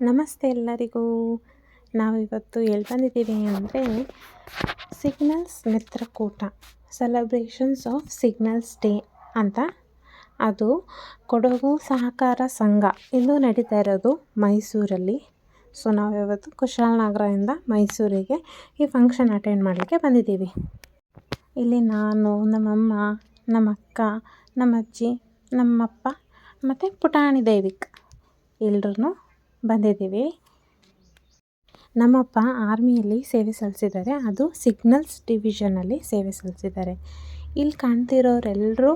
ನಮಸ್ತೆ ಎಲ್ಲರಿಗೂ. ನಾವಿವತ್ತು ಎಲ್ಲಿ ಬಂದಿದ್ದೀವಿ ಅಂದರೆ signals Mitrakoota celebrations of signals day ಅಂತ. ಅದು ಕೊಡಗು ಸಹಕಾರ ಸಂಘ ಇದು ನಡೀತಾ ಇರೋದು ಮೈಸೂರಲ್ಲಿ. ಸೊ ನಾವಿವತ್ತು ಕುಶಾಲನಗರದಿಂದ ಮೈಸೂರಿಗೆ ಈ ಫಂಕ್ಷನ್ ಅಟೆಂಡ್ ಮಾಡಲಿಕ್ಕೆ ಬಂದಿದ್ದೀವಿ. ಇಲ್ಲಿ ನಾನು, ನಮ್ಮಮ್ಮ, ನಮ್ಮ ಅಕ್ಕ, ನಮ್ಮ ಅಜ್ಜಿ, ನಮ್ಮಪ್ಪ ಮತ್ತು ಪುಟಾಣಿ ದೈವಿಕ್ ಎಲ್ಲರೂ ಬಂದಿದ್ದೀವಿ. ನಮ್ಮಪ್ಪ ಆರ್ಮಿಯಲ್ಲಿ ಸೇವೆ ಸಲ್ಲಿಸಿದ್ದಾರೆ. ಅದು ಸಿಗ್ನಲ್ಸ್ ಡಿವಿಷನಲ್ಲಿ ಸೇವೆ ಸಲ್ಲಿಸಿದ್ದಾರೆ. ಇಲ್ಲಿ ಕಾಣ್ತಿರೋರೆಲ್ಲರೂ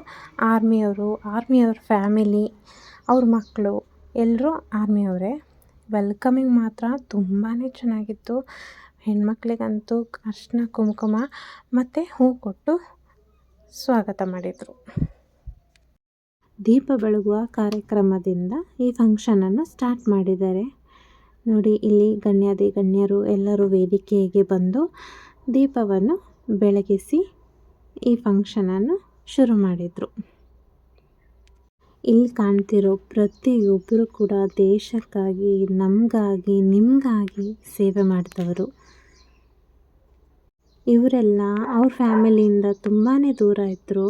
ಆರ್ಮಿಯವ್ರ ಫ್ಯಾಮಿಲಿ, ಅವ್ರ ಮಕ್ಕಳು ಎಲ್ಲರೂ ಆರ್ಮಿಯವರೇ. ವೆಲ್ಕಮಿಂಗ್ ಮಾತ್ರ ತುಂಬಾ ಚೆನ್ನಾಗಿತ್ತು. ಹೆಣ್ಮಕ್ಳಿಗಂತೂ ಅರಿಶಿನ ಕುಂಕುಮ ಮತ್ತು ಹೂ ಕೊಟ್ಟು ಸ್ವಾಗತ ಮಾಡಿದರು. ದೀಪ ಬೆಳಗುವ ಕಾರ್ಯಕ್ರಮದಿಂದ ಈ ಫಂಕ್ಷನನ್ನು ಸ್ಟಾರ್ಟ್ ಮಾಡಿದ್ದಾರೆ. ನೋಡಿ, ಇಲ್ಲಿ ಗಣ್ಯರು ಎಲ್ಲರೂ ವೇದಿಕೆಗೆ ಬಂದು ದೀಪವನ್ನು ಬೆಳಗಿಸಿ ಈ ಫಂಕ್ಷನನ್ನು ಶುರು ಮಾಡಿದರು. ಇಲ್ಲಿ ಕಾಣ್ತಿರೋ ಪ್ರತಿಯೊಬ್ಬರು ಕೂಡ ದೇಶಕ್ಕಾಗಿ, ನಮಗಾಗಿ, ನಿಮಗಾಗಿ ಸೇವೆ ಮಾಡಿದವರು. ಇವರೆಲ್ಲ ಅವ್ರ ಫ್ಯಾಮಿಲಿಯಿಂದ ತುಂಬಾ ದೂರ ಇದ್ದರು.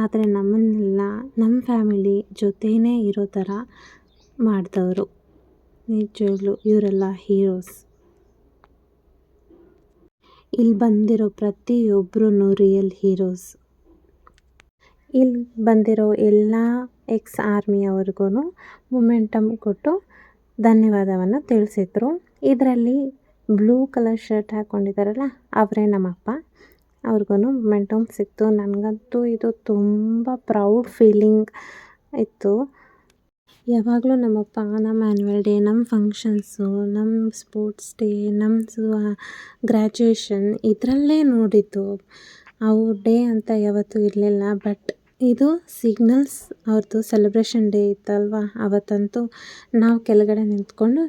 ಆದರೆ ನಮ್ಮನ್ನೆಲ್ಲ ನಮ್ಮ ಫ್ಯಾಮಿಲಿ ಜೊತೆಯೇ ಇರೋ ಥರ ಮಾಡಿದವರು. ನಿಜವಾಗ್ಲೂ ಇವರೆಲ್ಲ ಹೀರೋಸ್. ಇಲ್ಲಿ ಬಂದಿರೋ ಪ್ರತಿಯೊಬ್ಬರೂ ರಿಯಲ್ ಹೀರೋಸ್. ಇಲ್ಲಿ ಬಂದಿರೋ ಎಲ್ಲ ಎಕ್ಸ್ ಆರ್ಮಿಯವ್ರಿಗೂ ಮೊಮೆಂಟಮ್ ಕೊಟ್ಟು ಧನ್ಯವಾದವನ್ನು ತಿಳಿಸಿದ್ರು. ಇದರಲ್ಲಿ ಬ್ಲೂ ಕಲರ್ ಶರ್ಟ್ ಹಾಕ್ಕೊಂಡಿದ್ದಾರಲ್ಲ ಅವರೇ ನಮ್ಮಪ್ಪ. ಅವ್ರಿಗೂ ಮೊಮೆಂಟಮ್ ಸಿಕ್ತು. ನನಗಂತೂ ಇದು ತುಂಬ ಪ್ರೌಡ್ ಫೀಲಿಂಗ್ ಇತ್ತು. ಯಾವಾಗಲೂ ನಮ್ಮಪ್ಪ ನಮ್ಮ ಆ್ಯನ್ಯುವಲ್ ಡೇ, ನಮ್ಮ ಫಂಕ್ಷನ್ಸು, ನಮ್ಮ ಸ್ಪೋರ್ಟ್ಸ್ ಡೇ, ನಮ್ಮ ಗ್ರ್ಯಾಜುಯೇಷನ್ ಇದರಲ್ಲೇ ನೋಡಿದ್ದು. ಅವ್ರ ಡೇ ಅಂತ ಯಾವತ್ತೂ ಇರಲಿಲ್ಲ. ಬಟ್ ಇದು ಸಿಗ್ನಲ್ಸ್ ಅವ್ರದ್ದು ಸೆಲೆಬ್ರೇಷನ್ ಡೇ ಇತ್ತಲ್ವ, ಅವತ್ತಂತೂ ನಾವು ಕೆಳಗಡೆ ನಿಂತ್ಕೊಂಡು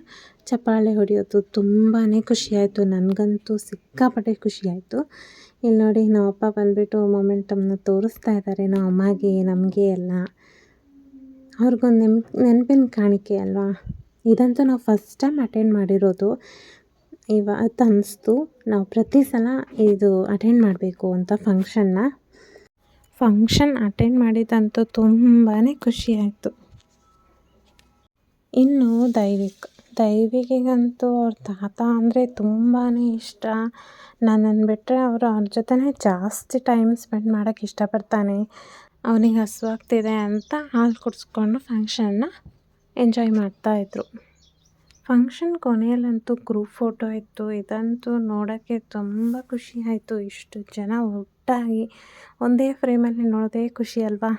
ಚಪ್ಪಾಳೆ ಹೊಡೆಯೋದು ತುಂಬಾ ಖುಷಿಯಾಯಿತು. ನನಗಂತೂ ಸಿಕ್ಕಾಪಟ್ಟೆ ಖುಷಿಯಾಯಿತು. ಇಲ್ಲಿ ನೋಡಿ, ನಮ್ಮಪ್ಪ ಬಂದುಬಿಟ್ಟು ಮೊಮೆಂಟಮ್ನ ತೋರಿಸ್ತಾ ಇದ್ದಾರೆ ನಮ್ಮ ಅಮ್ಮಗೆ, ನಮಗೆ ಎಲ್ಲ. ಅವ್ರಿಗೊಂದು ನೆನಪಿನ ಕಾಣಿಕೆ ಅಲ್ವಾ. ಇದಂತೂ ನಾವು ಫಸ್ಟ್ ಟೈಮ್ ಅಟೆಂಡ್ ಮಾಡಿರೋದು. ಇವತ್ತು ಅನ್ನಿಸ್ತು ನಾವು ಪ್ರತಿ ಸಲ ಇದು ಅಟೆಂಡ್ ಮಾಡಬೇಕು ಅಂತ ಫಂಕ್ಷನ್ ಅಟೆಂಡ್ ಮಾಡಿದಂತೂ ತುಂಬಾ ಖುಷಿಯಾಯಿತು. ಇನ್ನು ದೈವಿಗಿಗಂತೂ ಅವ್ರ ತಾತ ಅಂದರೆ ತುಂಬಾ ಇಷ್ಟ. ನನ್ನನ್ನು ಬಿಟ್ಟರೆ ಅವ್ರ ಜೊತೆನೇ ಜಾಸ್ತಿ ಟೈಮ್ ಸ್ಪೆಂಡ್ ಮಾಡೋಕ್ಕೆ ಇಷ್ಟಪಡ್ತಾನೆ. ಅವನಿಗೆ ಹಸುವಾಗ್ತಿದೆ ಅಂತ ಹಾಲು ಕುಡಿಸ್ಕೊಂಡು ಫಂಕ್ಷನ್ನ ಎಂಜಾಯ್ ಮಾಡ್ತಾಯಿದ್ರು. ಫಂಕ್ಷನ್ ಕೊನೆಯಲ್ಲಂತೂ ಗ್ರೂಪ್ ಫೋಟೋ ಇತ್ತು. ಇದಂತೂ ನೋಡೋಕ್ಕೆ ತುಂಬ ಖುಷಿ ಆಯಿತು. ಇಷ್ಟು ಜನ ಒಟ್ಟಾಗಿ ಒಂದೇ ಫ್ರೇಮಲ್ಲಿ ನೋಡೋದೇ ಖುಷಿ ಅಲ್ವಾ.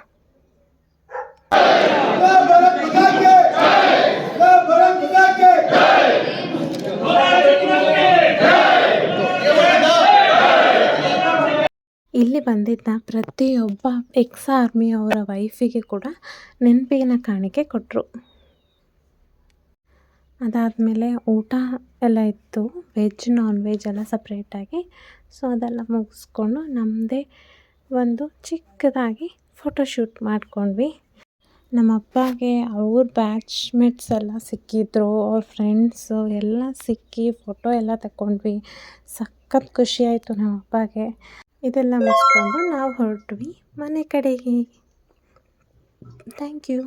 ಇಲ್ಲಿ ಬಂದಿದ್ದ ಪ್ರತಿಯೊಬ್ಬ ಎಕ್ಸ್ ಆರ್ಮಿ ಅವರ ವೈಫಿಗೆ ಕೂಡ ನೆನಪಿನ ಕಾಣಿಕೆ ಕೊಟ್ಟರು. ಅದಾದಮೇಲೆ ಊಟ ಎಲ್ಲ ಇತ್ತು, ವೆಜ್ ನಾನ್ ವೆಜ್ ಎಲ್ಲ ಸಪ್ರೇಟಾಗಿ. ಸೊ ಅದೆಲ್ಲ ಮುಗಿಸ್ಕೊಂಡು ನಮ್ಮದೇ ಒಂದು ಚಿಕ್ಕದಾಗಿ ಫೋಟೋಶೂಟ್ ಮಾಡ್ಕೊಂಡ್ವಿ. ನಮ್ಮ ಅಪ್ಪಗೆ ಅವ್ರ ಬ್ಯಾಚ್ಮೇಟ್ಸ್ ಎಲ್ಲ ಸಿಕ್ಕಿದ್ರು, ಅವ್ರ ಫ್ರೆಂಡ್ಸು ಎಲ್ಲ ಸಿಕ್ಕಿ ಫೋಟೋ ಎಲ್ಲ ತಗೊಂಡ್ವಿ. ಸಖತ್ ಖುಷಿಯಾಯಿತು ನಮ್ಮ ಅಪ್ಪಗೆ. ಇದೆಲ್ಲ ಮುಗಿಸ್ಕೊಂಡು ನಾವು ಹೊರಟ್ವಿ ಮನೆ ಕಡೆಗೆ. Thank you.